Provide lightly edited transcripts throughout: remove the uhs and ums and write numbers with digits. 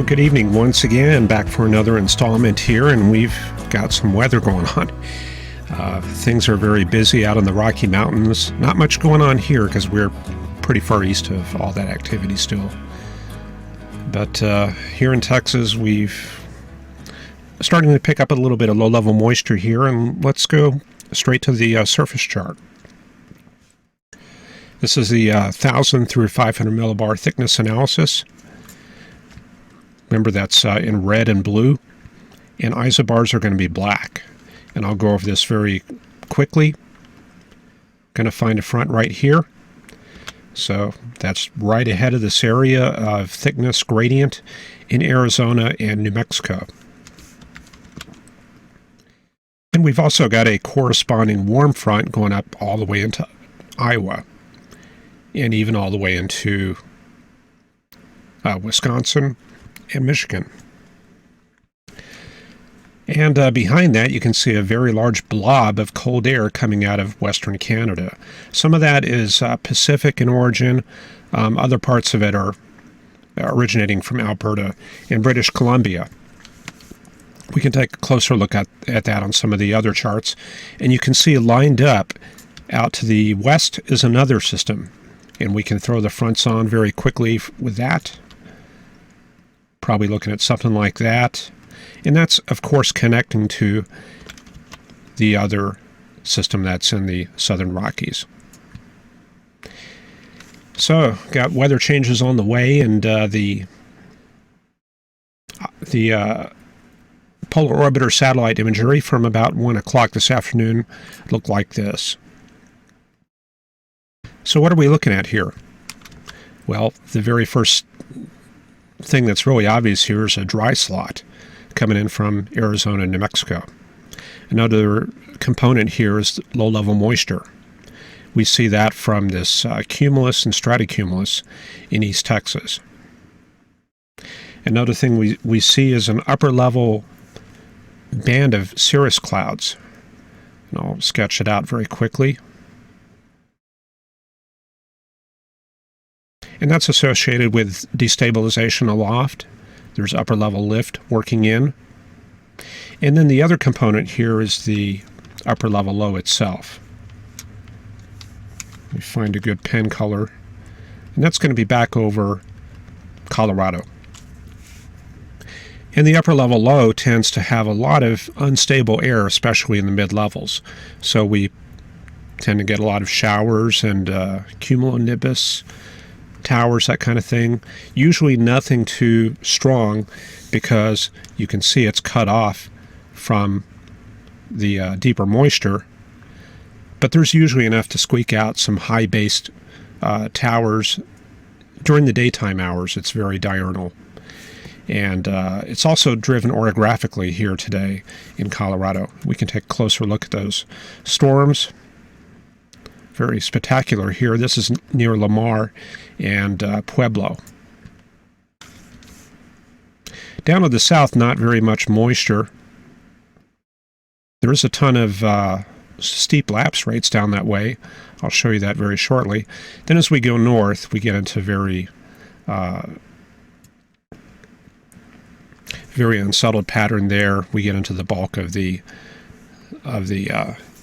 Good evening once again, back for another installment here, and we've got some weather going on. Things are very busy out in the Rocky Mountains. Not much going on here because we're pretty far east of all that activity still. But here in Texas, we've starting to pick up a little bit of low-level moisture here, and let's go straight to the surface chart. This is the 1,000 through 500 millibar thickness analysis. Remember, that's in red and blue, and isobars are going to be black. And I'll go over this very quickly. Going to find a front right here. So that's right ahead of this area of thickness gradient in Arizona and New Mexico. And we've also got a corresponding warm front going up all the way into Iowa, and even all the way into Wisconsin and Michigan. And behind that, you can see a very large blob of cold air coming out of Western Canada. Some of that is Pacific in origin. Other parts of it are originating from Alberta and British Columbia. We can take a closer look at that on some of the other charts. And you can see lined up out to the west is another system. And we can throw the fronts on very quickly with that. Probably looking at something like that. And that's, of course, connecting to the other system that's in the southern Rockies. So, got weather changes on the way, and the polar orbiter satellite imagery from about 1 o'clock this afternoon looked like this. So what are we looking at here? Well, the very first thing that's really obvious here is a dry slot coming in from Arizona and New Mexico. Another component here is low-level moisture. We see that from this cumulus and stratocumulus in East Texas. Another thing we see is an upper-level band of cirrus clouds. And I'll sketch it out very quickly. And that's associated with destabilization aloft. There's upper level lift working in. And then the other component here is the upper level low itself. Let me find a good pen color. And that's going to be back over Colorado. And the upper level low tends to have a lot of unstable air, especially in the mid-levels. So we tend to get a lot of showers and cumulonimbus towers, that kind of thing. Usually nothing too strong because you can see it's cut off from the deeper moisture. But there's usually enough to squeak out some high-based towers. During the daytime hours, it's very diurnal. And it's also driven orographically here today in Colorado. We can take a closer look at those storms. Very spectacular here. This is near Lamar and Pueblo. Down to the south, not very much moisture. There is a ton of steep lapse rates down that way. I'll show you that very shortly. Then as we go north, we get into very unsettled pattern there. We get into the bulk of the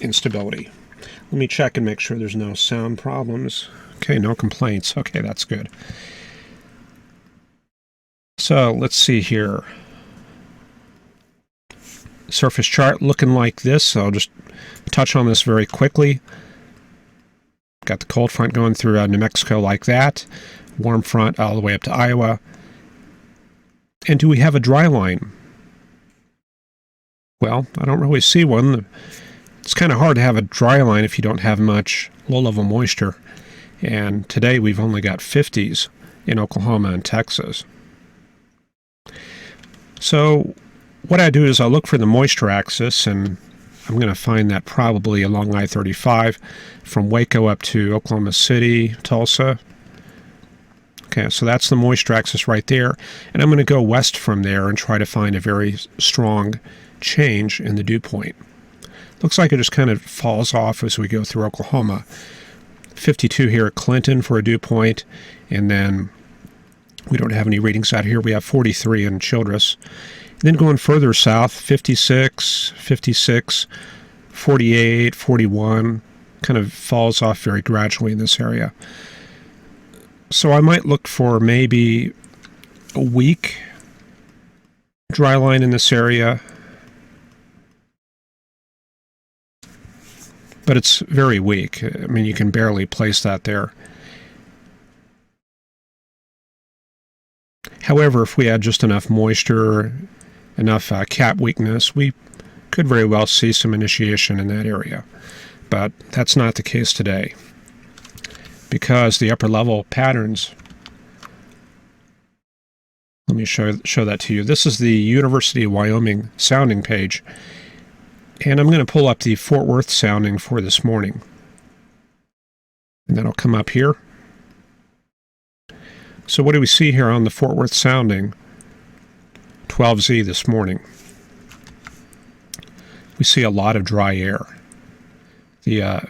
instability. Let me check and make sure there's no sound problems. Okay, no complaints. Okay, that's good. So let's see here. Surface chart looking like this. I'll just touch on this very quickly. Got the cold front going through New Mexico like that. Warm front all the way up to Iowa. And do we have a dry line? Well, I don't really see one. It's kind of hard to have a dry line if you don't have much low-level moisture. And today we've only got 50s in Oklahoma and Texas. So what I do is I'll look for the moisture axis, and I'm going to find that probably along I-35 from Waco up to Oklahoma City, Tulsa. Okay, so that's the moisture axis right there. And I'm going to go west from there and try to find a very strong change in the dew point. Looks like it just kind of falls off as we go through Oklahoma. 52 here at Clinton for a dew point, and then We don't have any readings out here. We have 43 in Childress. And then going further south, 56, 56, 48, 41, kind of falls off very gradually in this area. So I might look for maybe a weak dry line in this area, but it's very weak. I mean, you can barely place that there. However, if we had just enough moisture, enough cap weakness, we could very well see some initiation in that area. But that's not the case today, because the upper level patterns, let me show that to you. This is the University of Wyoming sounding page, and I'm going to pull up the Fort Worth sounding for this morning, and that'll come up here. So what do we see here on the Fort Worth sounding 12Z this morning? We see a lot of dry air. The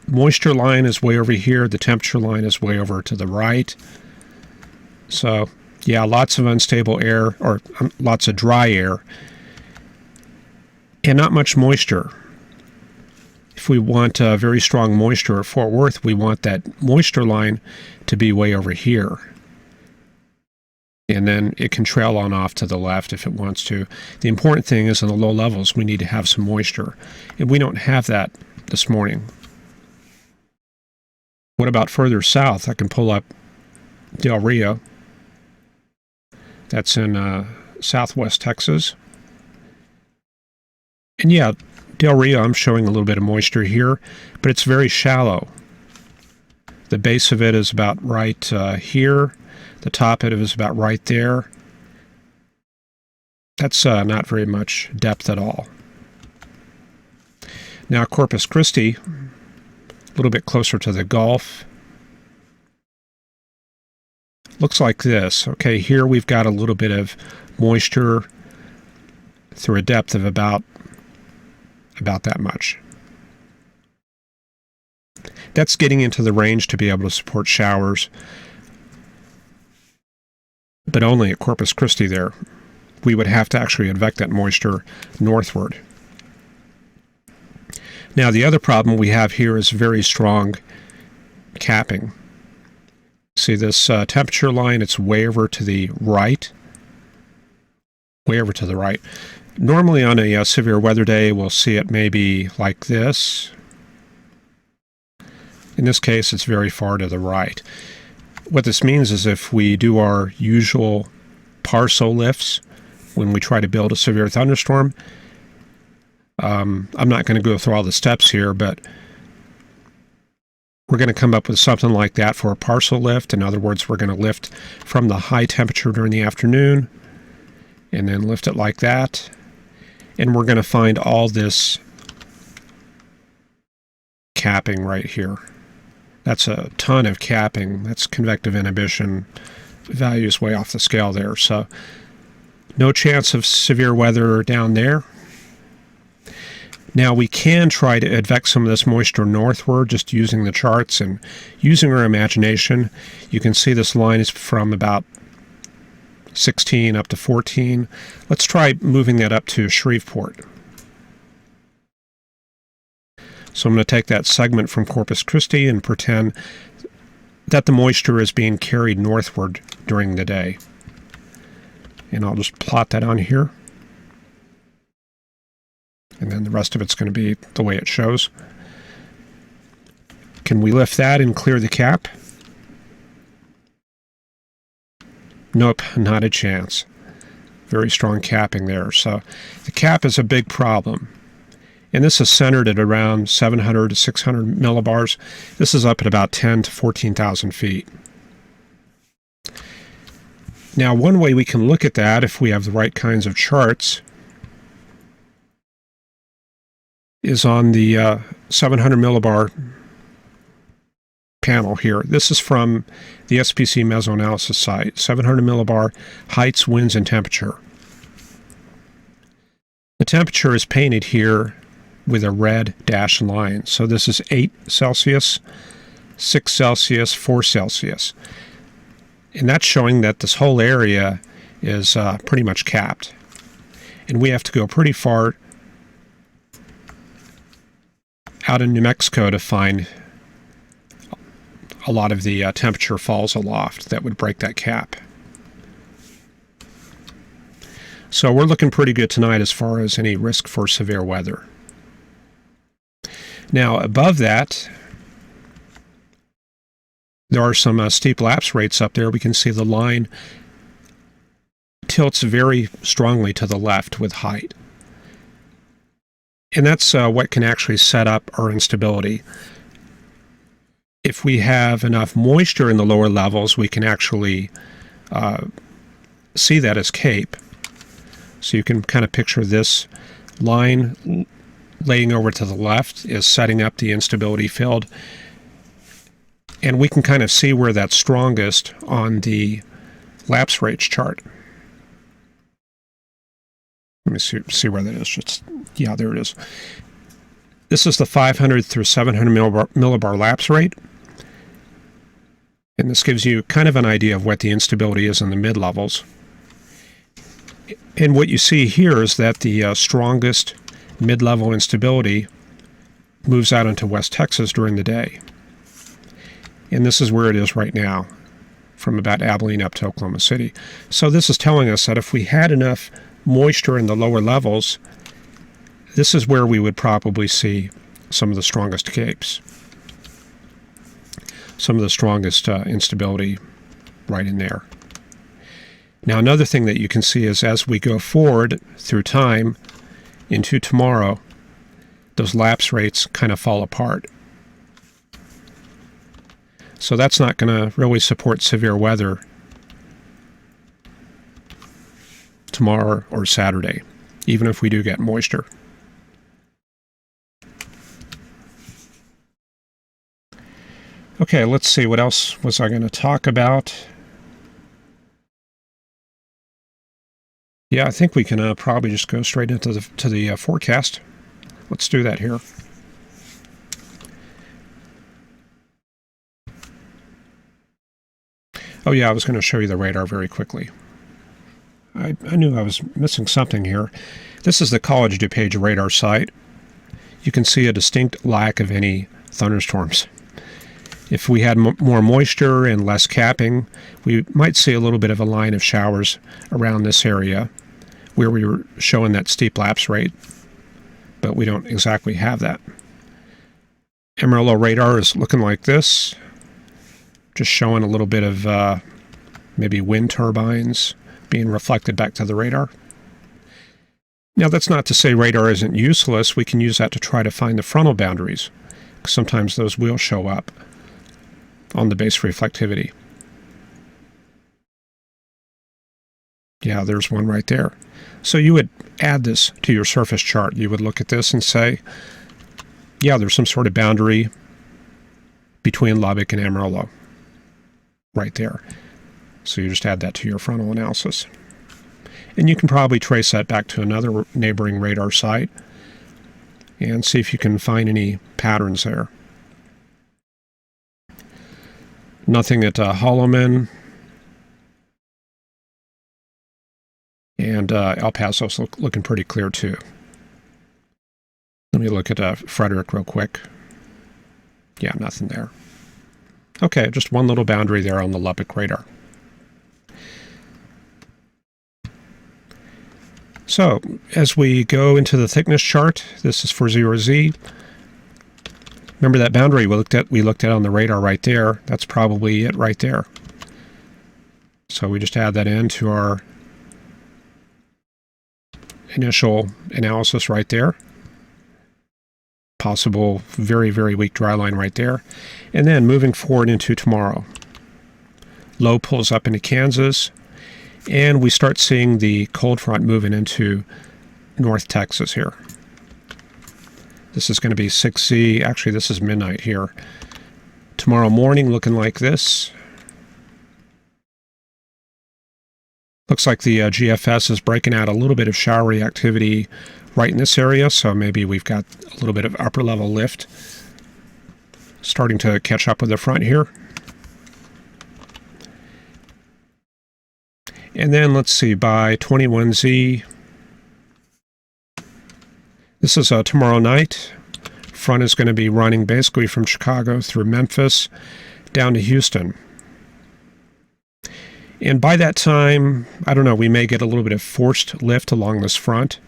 moisture line is way over here. The temperature line is way over to the right. So, yeah, lots of unstable air, or lots of dry air, and not much moisture. If we want very strong moisture at Fort Worth, we want that moisture line to be way over here. And then it can trail on off to the left if it wants to. The important thing is in the low levels, we need to have some moisture. And we don't have that this morning. What about further south? I can pull up Del Rio. That's in southwest Texas. And yeah, Del Rio, I'm showing a little bit of moisture here, but it's very shallow. The base of it is about right here. The top of it is about right there. That's not very much depth at all. Now Corpus Christi, a little bit closer to the Gulf. Looks like this. Okay, here we've got a little bit of moisture through a depth of about that much. That's getting into the range to be able to support showers, but only at Corpus Christi there. We would have to actually advect that moisture northward. Now, the other problem we have here is very strong capping. See this temperature line? It's way over to the right. Way over to the right. Normally on a severe weather day, we'll see it maybe like this. In this case, it's very far to the right. What this means is if we do our usual parcel lifts when we try to build a severe thunderstorm, I'm not going to go through all the steps here, but we're going to come up with something like that for a parcel lift. In other words, we're going to lift from the high temperature during the afternoon and then lift it like that. And we're going to find all this capping right here. That's a ton of capping. That's convective inhibition. Values way off the scale there. So no chance of severe weather down there. Now we can try to advect some of this moisture northward just using the charts and using our imagination. You can see this line is from about 16 up to 14. Let's try moving that up to Shreveport. So I'm going to take that segment from Corpus Christi and pretend that the moisture is being carried northward during the day. And I'll just plot that on here. And then the rest of it's going to be the way it shows. Can we lift that and clear the cap? Nope, not a chance. Very strong capping there. So the cap is a big problem. And this is centered at around 700 to 600 millibars. This is up at about 10 to 14,000 feet. Now, one way we can look at that, if we have the right kinds of charts, is on the 700 millibar panel here. This is from the SPC mesoanalysis site, 700 millibar heights, winds, and temperature. The temperature is painted here with a red dashed line. So this is 8 Celsius, 6 Celsius, 4 Celsius. And that's showing that this whole area is pretty much capped. And we have to go pretty far out in New Mexico to find a lot of the temperature falls aloft that would break that cap. So we're looking pretty good tonight as far as any risk for severe weather. Now above that, there are some steep lapse rates up there. We can see the line tilts very strongly to the left with height. And that's what can actually set up our instability. If we have enough moisture in the lower levels, we can actually see that as CAPE. So you can kind of picture this line laying over to the left is setting up the instability field. And we can kind of see where that's strongest on the lapse rates chart. Let me see where that is. Yeah, there it is. This is the 500 through 700 millibar lapse rate. And this gives you kind of an idea of what the instability is in the mid-levels. And what you see here is that the strongest mid-level instability moves out into West Texas during the day. And this is where it is right now, from about Abilene up to Oklahoma City. So this is telling us that if we had enough moisture in the lower levels, this is where we would probably see some of the strongest capes. Some of the strongest instability right in there. Now another thing that you can see is as we go forward through time into tomorrow, those lapse rates kind of fall apart. So that's not going to really support severe weather tomorrow or Saturday, even if we do get moisture. Okay, let's see, what else was I going to talk about? Yeah, I think we can probably just go straight into the forecast. Let's do that here. Oh yeah, I was going to show you the radar very quickly. I knew I was missing something here. This is the College DuPage radar site. You can see a distinct lack of any thunderstorms. If we had more moisture and less capping, we might see a little bit of a line of showers around this area where we were showing that steep lapse rate, but we don't exactly have that. Amarillo radar is looking like this, just showing a little bit of maybe wind turbines being reflected back to the radar. Now that's not to say radar isn't useless. We can use that to try to find the frontal boundaries. Sometimes those will show up on the base reflectivity. Yeah, there's one right there. So you would add this to your surface chart. You would look at this and say, yeah, there's some sort of boundary between Lubbock and Amarillo right there. So you just add that to your frontal analysis. And you can probably trace that back to another neighboring radar site and see if you can find any patterns there. Nothing at Holloman, and El Paso's looking pretty clear too. Let me look at Frederick real quick. Yeah, nothing there. Okay, just one little boundary there on the Lubbock radar. So, as we go into the thickness chart, this is for 0Z. Remember that boundary we looked at on the radar right there? That's probably it right there. So we just add that into our initial analysis right there. Possible very, very weak dry line right there. And then moving forward into tomorrow. Low pulls up into Kansas, and we start seeing the cold front moving into North Texas here. This is going to be 6Z. Actually, this is midnight here. Tomorrow morning looking like this. Looks like the GFS is breaking out a little bit of showery activity right in this area, so maybe we've got a little bit of upper level lift starting to catch up with the front here. And then let's see, by 21Z, this is tomorrow night. Front is going to be running basically from Chicago through Memphis down to Houston. And by that time, I don't know, we may get a little bit of forced lift along this front.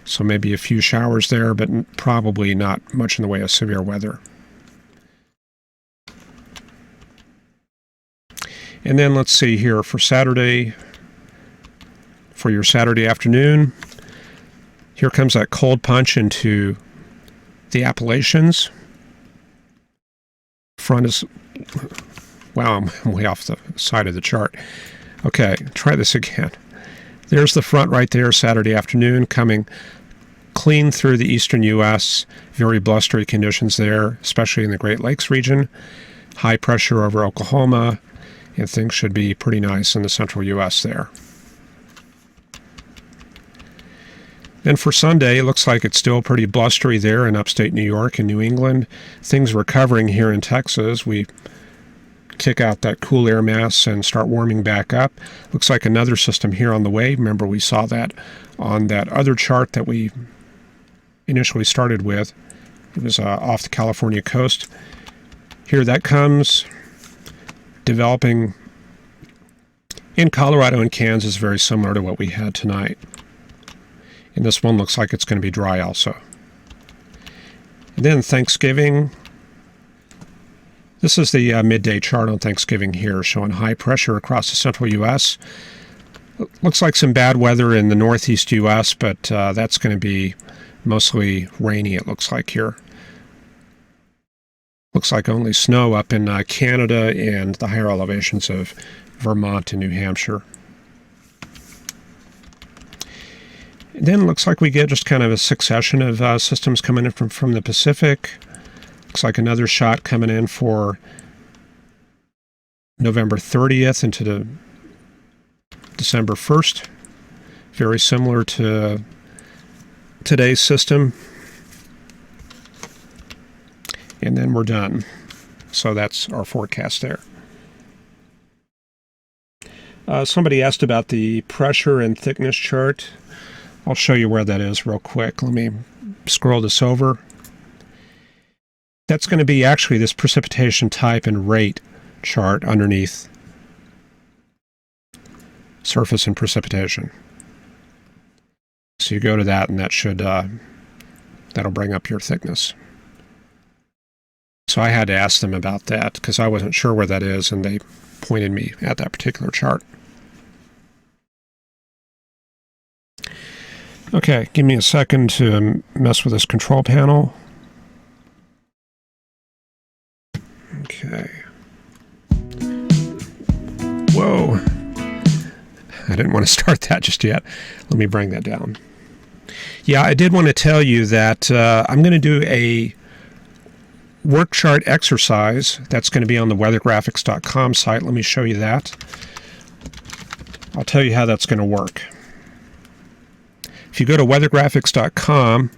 So maybe a few showers there, but probably not much in the way of severe weather. And then let's see here for Saturday, for your Saturday afternoon, here comes that cold punch into the Appalachians. Front is, wow, I'm way off the side of the chart. Okay, try this again. There's the front right there, Saturday afternoon, coming clean through the eastern U.S. Very blustery conditions there, especially in the Great Lakes region. High pressure over Oklahoma, and things should be pretty nice in the central U.S. there. And for Sunday, it looks like it's still pretty blustery there in upstate New York and New England. Things recovering here in Texas. We kick out that cool air mass and start warming back up. Looks like another system here on the way. Remember, we saw that on that other chart that we initially started with. It was off the California coast. Here that comes, developing in Colorado and Kansas, very similar to what we had tonight. And this one looks like it's going to be dry also. And then Thanksgiving. This is the midday chart on Thanksgiving here, showing high pressure across the central U.S. Looks like some bad weather in the northeast U.S., but that's going to be mostly rainy, it looks like here. Looks like only snow up in Canada and the higher elevations of Vermont and New Hampshire. And then looks like we get just kind of a succession of systems coming in from the Pacific. Looks like another shot coming in for November 30th into the December 1st. Very similar to today's system. And then we're done. So that's our forecast there. Somebody asked about the pressure and thickness chart. I'll show you where that is real quick. Let me scroll this over. That's going to be actually this precipitation type and rate chart underneath surface and precipitation. So you go to that, and that should that'll bring up your thickness. So I had to ask them about that because I wasn't sure where that is, and they pointed me at that particular chart. Okay, give me a second to mess with this control panel. Okay. Whoa. I didn't want to start that just yet. Let me bring that down. Yeah, I did want to tell you that I'm going to do a work chart exercise that's going to be on the weathergraphics.com site. Let me show you that. I'll tell you how that's going to work. If you go to weathergraphics.com,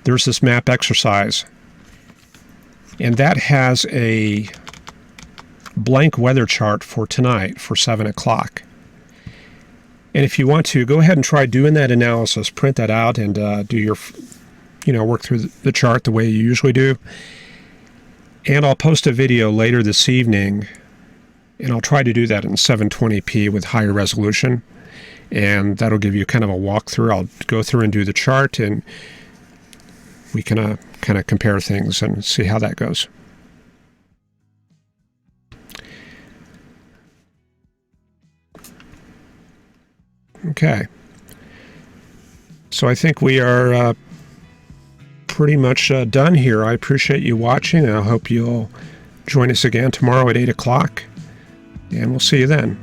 there's this map exercise. And that has a blank weather chart for tonight for 7 o'clock. And if you want to, go ahead and try doing that analysis, print that out, and do your, work through the chart the way you usually do. And I'll post a video later this evening, and I'll try to do that in 720p with higher resolution. And that'll give you kind of a walkthrough. I'll go through and do the chart, and we can kind of compare things and see how that goes. Okay. So I think we are pretty much done here. I appreciate you watching, and I hope you'll join us again tomorrow at 8 o'clock, and we'll see you then.